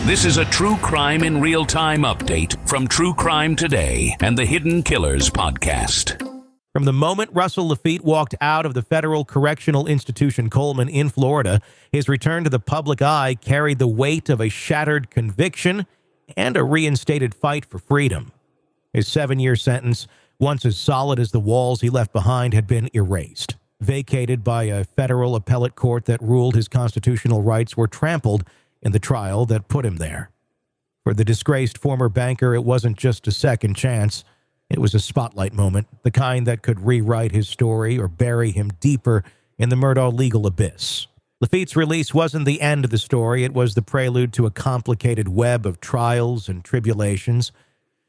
This is a True Crime in Real Time update from True Crime Today and the Hidden Killers podcast. From the moment Russell Laffitte walked out of the federal correctional institution Coleman in Florida, his return to the public eye carried the weight of a shattered conviction and a reinstated fight for freedom. His 7-year sentence, once as solid as the walls he left behind, had been erased, vacated by a federal appellate court that ruled his constitutional rights were trampled in the trial that put him there. For the disgraced former banker, it wasn't just a second chance. It was a spotlight moment, the kind that could rewrite his story or bury him deeper in the Murdaugh legal abyss. Laffitte's release wasn't the end of the story. It was the prelude to a complicated web of trials and tribulations.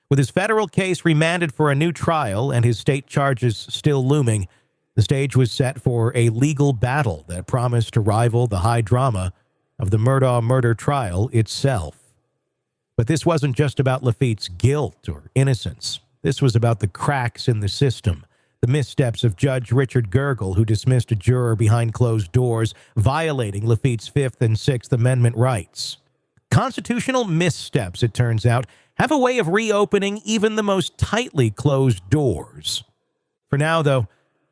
With his federal case remanded for a new trial and his state charges still looming, the stage was set for a legal battle that promised to rival the high drama of the Murdaugh murder trial itself. But this wasn't just about Laffitte's guilt or innocence. This was about the cracks in the system, the missteps of Judge Richard Gergel, who dismissed a juror behind closed doors, violating Laffitte's Fifth and Sixth Amendment rights. Constitutional missteps, it turns out, have a way of reopening even the most tightly closed doors. For now, though,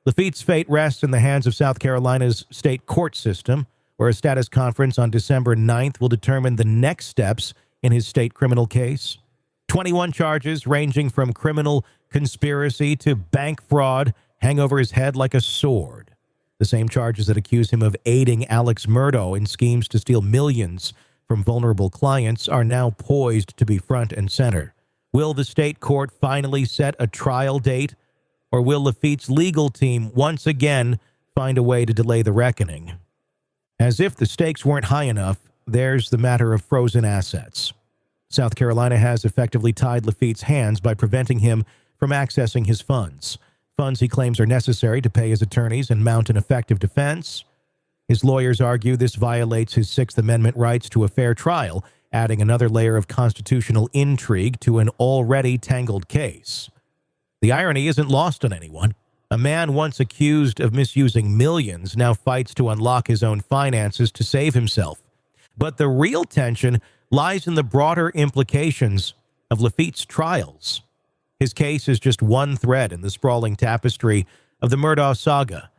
Laffitte's fate rests in the hands of South Carolina's state court system, where a status conference on December 9th will determine the next steps in his state criminal case. 21 charges ranging from criminal conspiracy to bank fraud hang over his head like a sword. The same charges that accuse him of aiding Alex Murdaugh in schemes to steal millions from vulnerable clients are now poised to be front and center. Will the state court finally set a trial date, or will Laffitte's legal team once again find a way to delay the reckoning? As if the stakes weren't high enough, there's the matter of frozen assets. South Carolina has effectively tied Laffitte's hands by preventing him from accessing his funds he claims are necessary to pay his attorneys and mount an effective defense. His lawyers argue this violates his Sixth Amendment rights to a fair trial, adding another layer of constitutional intrigue to an already tangled case. The irony isn't lost on anyone. A man once accused of misusing millions now fights to unlock his own finances to save himself. But the real tension lies in the broader implications of Laffitte's trials. His case is just one thread in the sprawling tapestry of the Murdaugh saga,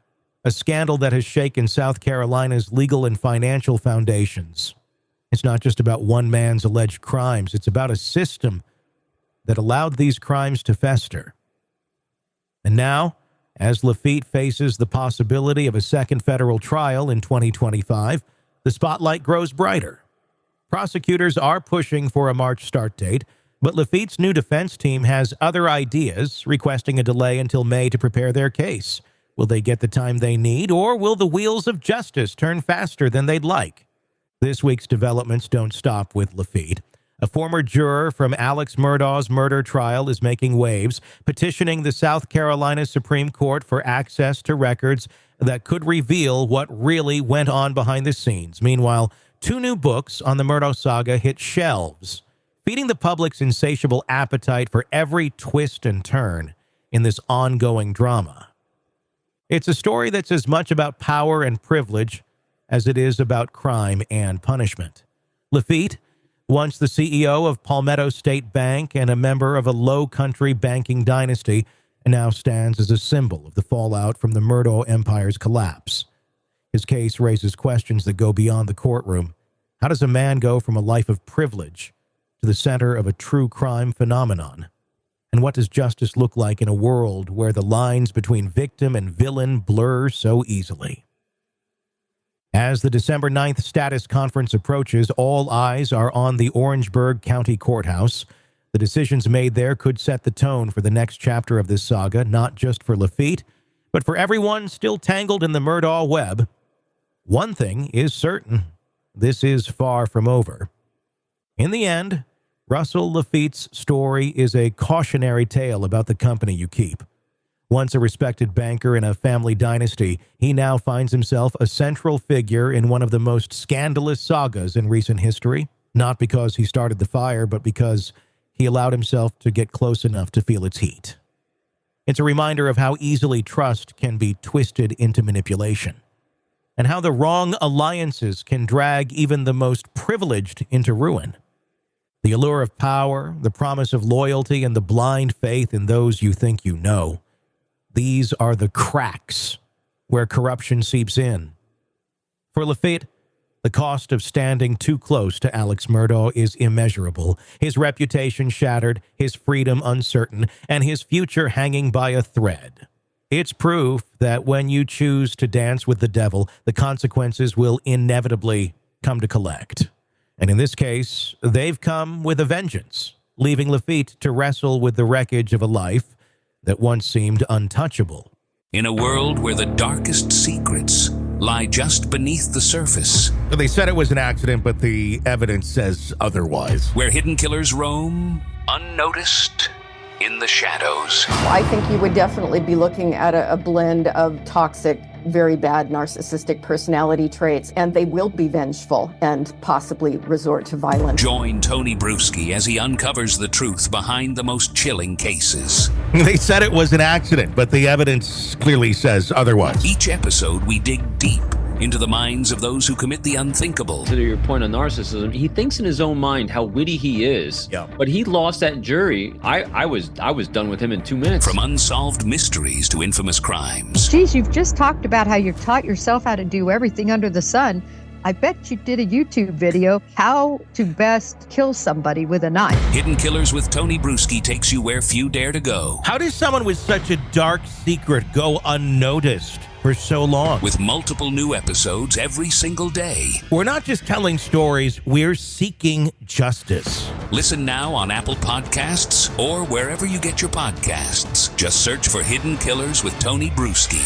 a scandal that has shaken South Carolina's legal and financial foundations. It's not just about one man's alleged crimes. It's about a system that allowed these crimes to fester. And now, as Laffitte faces the possibility of a second federal trial in 2025, the spotlight grows brighter. Prosecutors are pushing for a March start date, but Laffitte's new defense team has other ideas, requesting a delay until May to prepare their case. Will they get the time they need, or will the wheels of justice turn faster than they'd like? This week's developments don't stop with Laffitte. A former juror from Alex Murdaugh's murder trial is making waves, petitioning the South Carolina Supreme Court for access to records that could reveal what really went on behind the scenes. Meanwhile, 2 new books on the Murdaugh saga hit shelves, feeding the public's insatiable appetite for every twist and turn in this ongoing drama. It's a story that's as much about power and privilege as it is about crime and punishment. Laffitte, once the CEO of Palmetto State Bank and a member of a low-country banking dynasty, now stands as a symbol of the fallout from the Murdaugh empire's collapse. His case raises questions that go beyond the courtroom. How does a man go from a life of privilege to the center of a true crime phenomenon? And what does justice look like in a world where the lines between victim and villain blur so easily? As the December 9th status conference approaches, all eyes are on the Orangeburg County Courthouse. The decisions made there could set the tone for the next chapter of this saga, not just for Laffitte, but for everyone still tangled in the Murdaugh web. One thing is certain: this is far from over. In the end, Russell Laffitte's story is a cautionary tale about the company you keep. Once a respected banker in a family dynasty, he now finds himself a central figure in one of the most scandalous sagas in recent history, not because he started the fire, but because he allowed himself to get close enough to feel its heat. It's a reminder of how easily trust can be twisted into manipulation, and how the wrong alliances can drag even the most privileged into ruin. The allure of power, the promise of loyalty, and the blind faith in those you think you know. These are the cracks where corruption seeps in. For Laffitte, the cost of standing too close to Alex Murdaugh is immeasurable, his reputation shattered, his freedom uncertain, and his future hanging by a thread. It's proof that when you choose to dance with the devil, the consequences will inevitably come to collect. And in this case, they've come with a vengeance, leaving Laffitte to wrestle with the wreckage of a life that once seemed untouchable. In a world where the darkest secrets lie just beneath the surface. They said it was an accident, but the evidence says otherwise. Where hidden killers roam, unnoticed, in the shadows. I think you would definitely be looking at a blend of toxic, very bad narcissistic personality traits, and they will be vengeful and possibly resort to violence. Join Tony Brueski as he uncovers the truth behind the most chilling cases. They said it was an accident, but the evidence clearly says otherwise. Each episode, we dig deep into the minds of those who commit the unthinkable. To your point on narcissism, he thinks in his own mind how witty he is. Yeah. But he lost that jury. I was done with him in 2 minutes. From unsolved mysteries to infamous crimes. Geez, you've just talked about how you've taught yourself how to do everything under the sun. I bet you did a YouTube video, how to best kill somebody with a knife. Hidden Killers with Tony Brueski takes you where few dare to go. How does someone with such a dark secret go unnoticed for so long? With multiple new episodes every single day. We're not just telling stories, we're seeking justice. Listen now on Apple Podcasts or wherever you get your podcasts. Just search for Hidden Killers with Tony Brueski.